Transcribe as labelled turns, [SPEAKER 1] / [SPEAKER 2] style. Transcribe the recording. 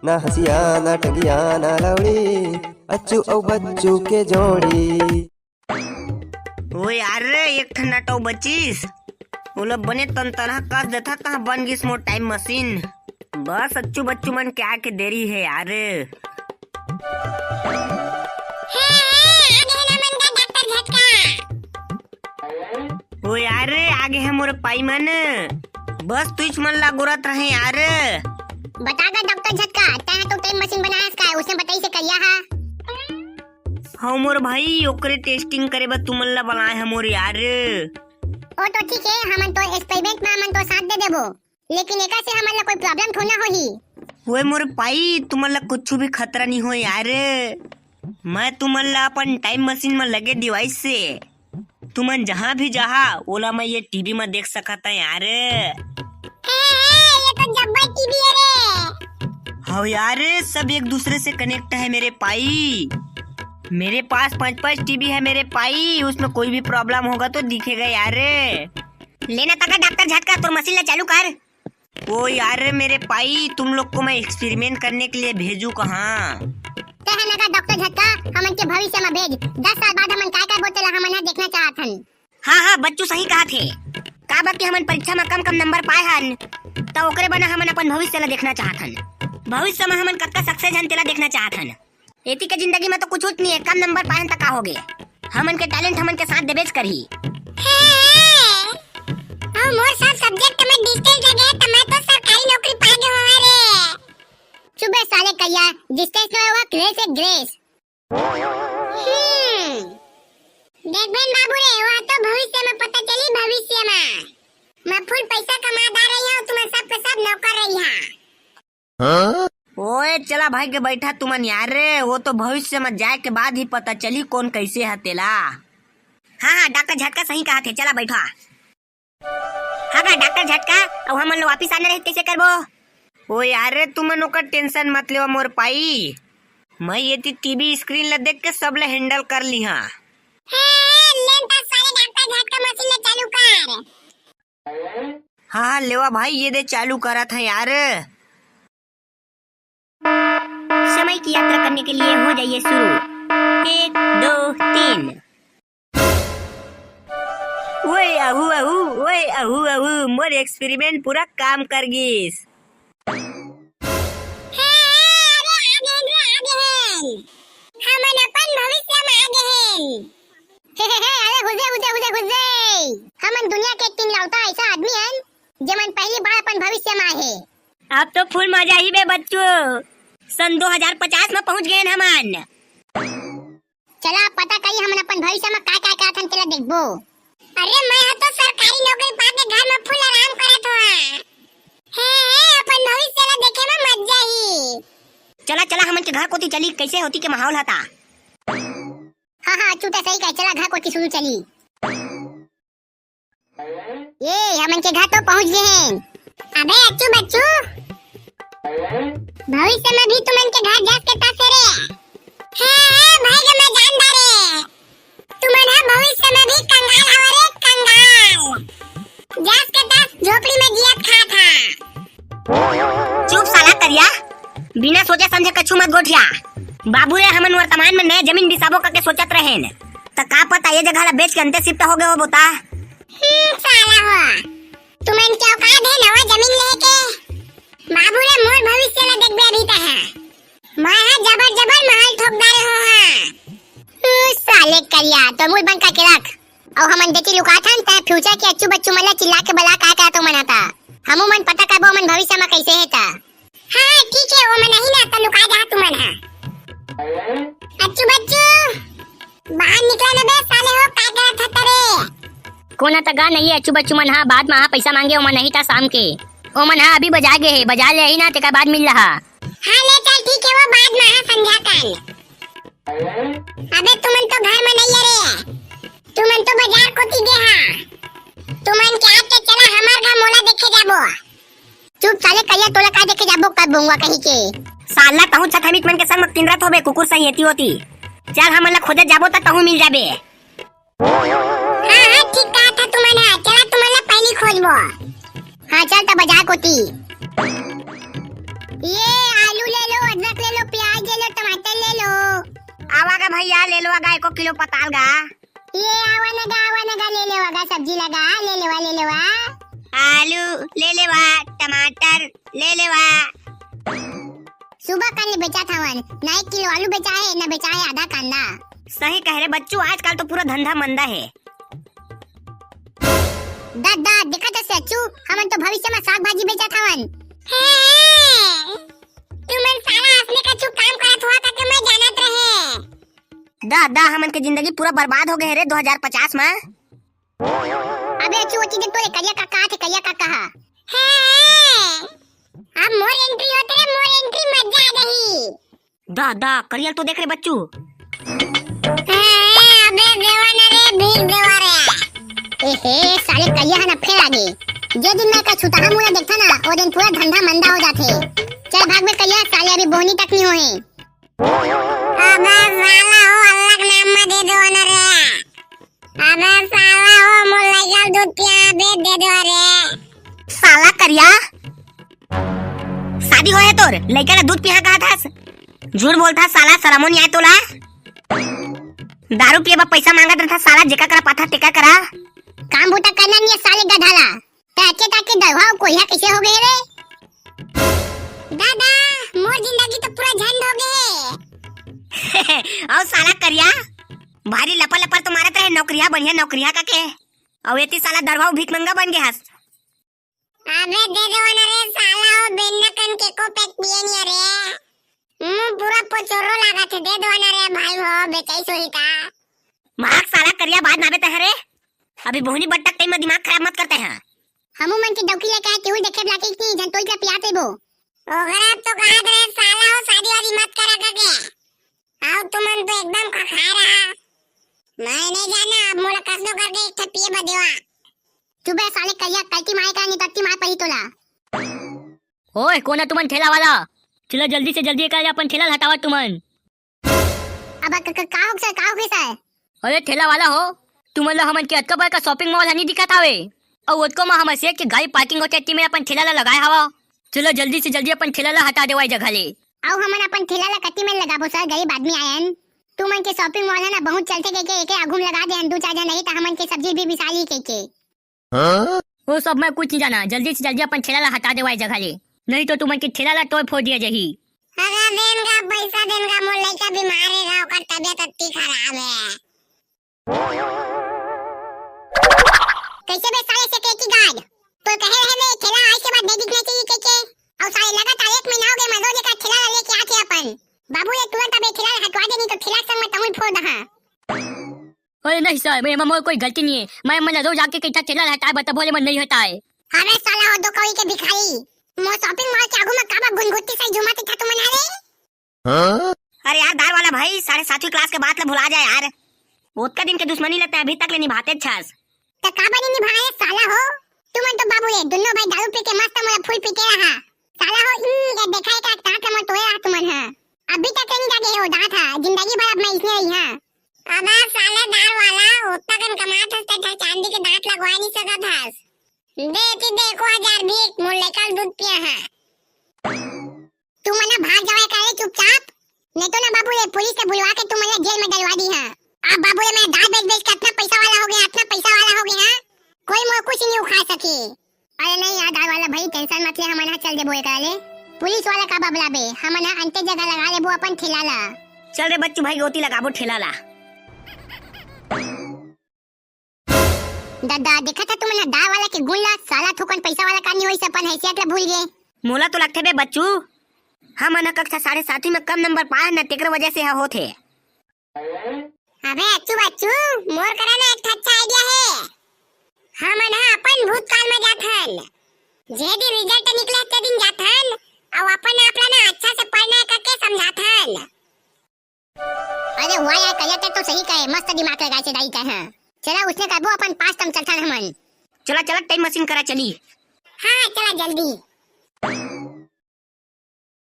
[SPEAKER 1] ना हसिया ना टगिया ना लवड़ी, अच्चू और बच्चू के जोड़ी।
[SPEAKER 2] ओ यार एक ठंडा टो बचीस ओला बने तन तरह कस देता कहाँ बन गिस मोर टाइम मशीन। बस अच्चू बच्चू मन क्या के देरी है यार। ओ यार आगे है मोर पाई मन, बस तुझ मन ला गुरत रहे यार।
[SPEAKER 3] बतागा डॉक्टर झटका तैं तो टाइम मशीन बनाया का उसने बताई से करिया हा।
[SPEAKER 2] हाँ मोर भाई ओकरे टेस्टिंग करे बा तुमन ला बनाए है मोर यार।
[SPEAKER 3] ओ तो ठीक है हमन तो एक्सपेरिमेंट में हमन तो साथ दे देबो, लेकिन एका से हमन ला कोई प्रॉब्लम थोड़ा होही।
[SPEAKER 2] ओए मोर भाई तुमन ला कुछ भी खतरा नहीं हो यार। मैं तुमन ला अपन टाइम मशीन में लगे डिवाइस से तुमन जहाँ भी जहाँ ओला मैं ये टीवी में देख सकता यार।
[SPEAKER 3] ये तो जब्बर टीवी है रे।
[SPEAKER 2] हाँ यार सब एक दूसरे से कनेक्ट है मेरे पाई। मेरे पास 5-5 टीवी है मेरे पाई, उसमें कोई भी प्रॉब्लम होगा तो दिखेगा यार।
[SPEAKER 3] लेना तका डॉक्टर झटका तो मशीन ला चालू कर।
[SPEAKER 2] ओ यार मेरे पाई तुम लोग को मैं एक्सपेरिमेंट करने के लिए भेजू कहाँ?
[SPEAKER 3] कहना का डॉक्टर झटका हमन के भविष्य में भेज, 10 साल बाद हमन काय काय बोतेला हमन हा देखना चाहथन।
[SPEAKER 2] हाँ बच्चू सही कहा थे। का बात कि हमन परीक्षा में कम नंबर पाए हन तो ओकरे बना हमन अपन भविष्य ला देखना चाहथन। भविष्य में हमन कत्का सक्सेस हन तेला देखना चाहथन। एती के जिंदगी में तो कुछ नहीं है, कम नंबर पाए तो का होगे। हमन के टैलेंट हमन के साथ देबेज करही।
[SPEAKER 3] और मोर सब सब्जेक्ट में डिस्टेंस लगे त मैं तो सरकारी नौकरी पा गए हो रे। चुबे साले कहिया डिस्टेंस में हुआ ग्रेस है ग्रेस। देख बहन बाबू रे वो तो भविष्य में पता चली भविष्य में मैं फुल पैसा कमा दा रही हूं, तुम्हें सब के सब नौकर रही हां।
[SPEAKER 2] ओए चला भाई के बैठा तुमन यार, वो तो भविष्य में जाए के बाद ही पता चली कौन कैसे है तेला।
[SPEAKER 3] हाँ डॉक्टर झटका सही कहा थे, चला बैठा। हाँ डॉक्टर झटका अब हमन लोग वापिस आने रहे कैसे करबो?
[SPEAKER 2] ओ यार तुमन ओकर टेंशन मत लेवा मोर पाई, मैं ये टीवी स्क्रीन ला देख के सब ला हैंडल कर ली हां।
[SPEAKER 3] लेन तो साले डॉक्टर झटका मशीन ला चालू कर।
[SPEAKER 2] हाँ लेवा भाई ये दे चालू करा था यार।
[SPEAKER 3] समय की यात्रा करने के लिए हो जाइए शुरू। 1 2 3।
[SPEAKER 2] ओए आहू मोर एक्सपेरिमेंट पूरा काम कर गिस।
[SPEAKER 3] हमन अपन भविष्य में आ गए अरे गुजे हमन दुनिया के 3 लौटा ऐसा आदमी हैं जेमन पहली बार अपन भविष्य में आए।
[SPEAKER 2] अब तो फुल मजा ही बे बच्चों, सन 2050 में पहुंच गए हमन।
[SPEAKER 3] चला पता करी हमन अपन भविष्य में का का करथन तेला देखबो। अरे मैं तो सरकारी नौकरी पा के घर में फुल आराम करत हो। अपन भविष्य ला देखे में मजा ही।
[SPEAKER 2] चला हमन के घर कोती चली, कैसे होती के माहौल हता।
[SPEAKER 3] हाँ चूटा सही कह, चला घर कोती शुरू चली। ये हमन के घर तो पहुंच गए हैं। अबे अच्छू बच्चू भविष्य में भी तुम इनके घर जा के तासे रे। भाई के मैं जानदार रे तुमन है भविष्य में भी कंगाल हवरे कंगाल। जास के तास झोपड़ी में जियत खा था।
[SPEAKER 2] चुप साला करिया, बिना सोचे समझे कछु मत गोठिया। बाबू रे हमन वर्तमान में नए जमीन बिसाबो करके सोचत रहेन, त का पता ये जगह ला बेच के अंते शिफ्ट हो गए हो बता।
[SPEAKER 3] साला हो तुम इनके औकात है नवा जमीन लेके। बाबू रे मोर भविष्य ला देखबे अभी तक है मैं है जबर महल ठोकदार हो हां। साले करिया तो मुंह बंद करके रख। और हमन देखी लुकाथन त फ्यूचर के अच्छू बच्चू मन ला चिल्ला के बला का तो मनाता। हमू मन पता करबो मन भविष्य में कैसे है ता। हां ठीक है वो मन नहीं ना त लुका जा तुमन है। अच्छू बच्चू बाहर निकला ना बे साले हो का करत हत रे।
[SPEAKER 4] कोना तगा नहीं है अच्छू बच्चू मन हा बाद में पैसा मांगे ओ मन नहीं था शाम के ओ मन हा अभी बजा गए है, बजा ले ही ना तेका बाद मिल रहा।
[SPEAKER 3] हाँ ले चल ठीक है वो बाद में हाँ संध्या काल। अबे तुमन तो घर में नहीं है रे, तुमन तो बाजार कोती गए हाँ। तुमन के आज के चला हमार घर मोला देखे जाबो। चुप साले कहिया तोला का देखे जाबो कब बोंगा कहीं के।
[SPEAKER 2] साला कहूं छत हमित मन के संग में किनरत होबे कुकुर सही हेती होती। चल हमन ला खोजे जाबो त कहूं मिल जाबे।
[SPEAKER 3] हाँ ठीक कहा था तुमन है, चला तुमन ला पहली खोजबो। हाँ चल त बाजार कोती। ये आलू ले लो
[SPEAKER 2] आवागा भैया ले लो आगा 1 किलो पताल गा।
[SPEAKER 3] ये आवा नगा ले लेवागा, सब्जी लगा ले लेवा।
[SPEAKER 2] आलू ले लेवा, टमाटर ले लेवा।
[SPEAKER 3] सुबह कल बेचा था वन, ना 1 किलो आलू बेचा है, ना बेचा है आधा कांदा।
[SPEAKER 2] सही कह रहे बच्चू, आजकल तो पूरा धंधा मंदा है।
[SPEAKER 3] दादा देखा तो सच्चू, हमन तो भविष्य में साग भाजी बेचा था वन। तुमन साला असली का चुप काम करत हुआ का मैं जानत रहे।
[SPEAKER 2] दादा हमन के जिंदगी पूरा बर्बाद हो गए रे 2050 में।
[SPEAKER 3] अबे अच्छू देख तो करिया करिया काका है। अब मोर एंट्री होते रे, मोर एंट्री मजा आ गई।
[SPEAKER 2] दादा करियल तो देख रहे बच्चू।
[SPEAKER 3] अबे देवा ना रे, भीख देवा रे। एहे साले करिया है ना फिर आगे। जे दिन मैं का छुटा मुला देखता ना, वो दिन पूरा धंधा मंदा हो जाते। चल भाग में करिया, साले अभी बोनी तक नहीं हुए। अबे साला हो अल्लाह के नाम में दे दो ना रे। अबे साला हो मोर लइका दूध पिया बे दे दो रे।
[SPEAKER 2] साला करिया शादी होए तोर लइका ने दूध पिया कहा था। झूठ बोलता साला, शरमो नहीं आए तोला। दारू पिए बा पैसा मांगत रहता साला, जेका करा पाथा टेका करा।
[SPEAKER 3] काम बूटा करना नहीं है साले गधाला। ते अच्छे ताके दरवाओ कोइया कैसे हो गए रे? दादा मोर जिंदगी तो पूरा झंड हो गए।
[SPEAKER 2] और साला करिया भारी लपा लपा तो मारत रहे नौकरिया, बढ़िया नौकरिया का के। और एती साला दरवाओ भीख मंगा बन गया हस।
[SPEAKER 3] अबे दे दो ना रे साला, हो बेन्ना कन के को पैक पिए नहीं रे। पूरा पोचोरो लगा थे, दे दो ना रे भाई हो बेचाई सोई का।
[SPEAKER 2] मार साला करिया बाद नाबे तहरे। अभी बोहनी बट्टा टाइम में दिमाग खराब मत करते हैं।
[SPEAKER 3] हमू मन के दौकी लेके आए, केहू देखे लाके इतनी झंटोई का पियाते बो। ओगरा तो कहा रे साला हो शादी वादी मत करा करके। आओ तुमन तो एकदम खा रहा। मैं नहीं जाना, अब मोला कसनो करके एक पिए बदेवा। सुबह साले करिया कल्टी मारे का नहीं तत्ती मार पड़ी तोला।
[SPEAKER 4] ओए कौन है तुमन ठेला वाला? चलो जल्दी से जल्दी कर अपन ठेला हटावा तुमन।
[SPEAKER 3] अब का हो सर?
[SPEAKER 4] अरे ठेला वाला हो तुमन ला हमन के अतका बड़ा का शॉपिंग मॉल हनी दिखत हवे, और ओतको में हम से के गाड़ी पार्किंग होते ती में अपन ठेला ला लगाए हवा। चलो जल्दी से जल्दी अपन ठेला ला हटा देवाई जगह ले।
[SPEAKER 3] आओ हमन अपन ठेला ला कत्ती में लगाबो सर, गरीब आदमी आयन। तुमन के शॉपिंग मॉल है ना बहुत चलते के एक आगुम लगा दे, दो चार नहीं तो हमन के सब्जी भी बिसाली के।
[SPEAKER 4] वो सब मैं कुछ नहीं जाना, जल्दी से जल्दी अपन ठेला ला हटा देवाई जगह ले, नहीं तो तुमन के ठेला ला तोड़ फोड़ दिया जही।
[SPEAKER 3] अगर देनगा पैसा देनगा, मोर लइका बीमार है, ओकर तबीयत अति खराब है। कैसे बे साले सिक्योरिटी गार्ड तो कहे रहे मैं ठेला आज के बाद नहीं दिखना चाहिए के। और साले लगातार 1 महीना हो गए मजो लेकर ठेला लेके आते अपन। बाबू ये तुरंत अबे ठेला हटवा दे, नहीं तो ठेला संग में तमुल फोड़ दहा।
[SPEAKER 4] अरे नहीं सर, मेरे मोर कोई गलती नहीं है। मैं मन रोज आके कैसा ठेला हटाए बता बोले मन नहीं होता है।
[SPEAKER 3] अबे साला हो दो कोई के भिखारी, मो शॉपिंग मॉल के आगू में काबा गुनगुत्ती से झुमाते था तुम मना रे।
[SPEAKER 2] अरे यार दार वाला भाई 7वीं क्लास के बात ला भुला जाए यार। ओतका दिन के दुश्मनी लगता है अभी तक ले निभाते छास।
[SPEAKER 3] तो काबा नहीं निभाए साला हो तुमन तो बाबू रे दोनों भाई दारू पी के मस्त मोला फूल पीते रहा। साला हो ये देखा है का ताक मत तोया तुमन है। अभी तक नहीं जागे हो दा था जिंदगी भर अब मैं इसने रही हां। अबे साला दार वाला ओतना कन कमात हस त चांदी के दांत लगवा नहीं सकत हस। देती देखो 1000 भीख मोर लेकर दूध पिया है। तुम मना भाग जावे काले चुपचाप, नहीं तो ना बाबू रे पुलिस से बुलवा के तुम मना जेल में डलवा दी है। अब बाबू रे मैं दाल बेच के इतना पैसा वाला हो गया, इतना पैसा वाला हो गया कोई मोर कुछ नहीं उखा सके। अरे नहीं यार दाल वाला भाई टेंशन मत ले, हमना चल दे बोए काले पुलिस वाला का बबला बे, हमना अंते जगह लगा ले वो अपन ठेला ला।
[SPEAKER 2] चल रे बच्चू भाई गोती लगाबो ठेला ला।
[SPEAKER 3] दादा देखा था तुमने दाल वाला के गुण ला, साला थोकन पैसा वाला का नहीं होई अपन हैसियत ला भूल गए।
[SPEAKER 2] मोला तो लगते बे बच्चू हम न कक्षा 7.5 में कम नंबर पाए न, तेकर वजह से होथे।
[SPEAKER 3] अबे अच्छू बच्चू मोर करा ना एक अच्छा आइडिया है। हम ना अपन भूतकाल में जाथन, जे दिन रिजल्ट निकले ते दिन जाथन और अपन आपला ना अच्छा से पढ़ना करके समझाथन। अरे वाह यार कलिया तो सही कहे, मस्त दिमाग लगाए से दाई कहे। चला उसने कहबो अपन पास तम चलथन हमन।
[SPEAKER 2] चला चला टाइम मशीन करा चली।
[SPEAKER 3] हाँ चला जल्दी।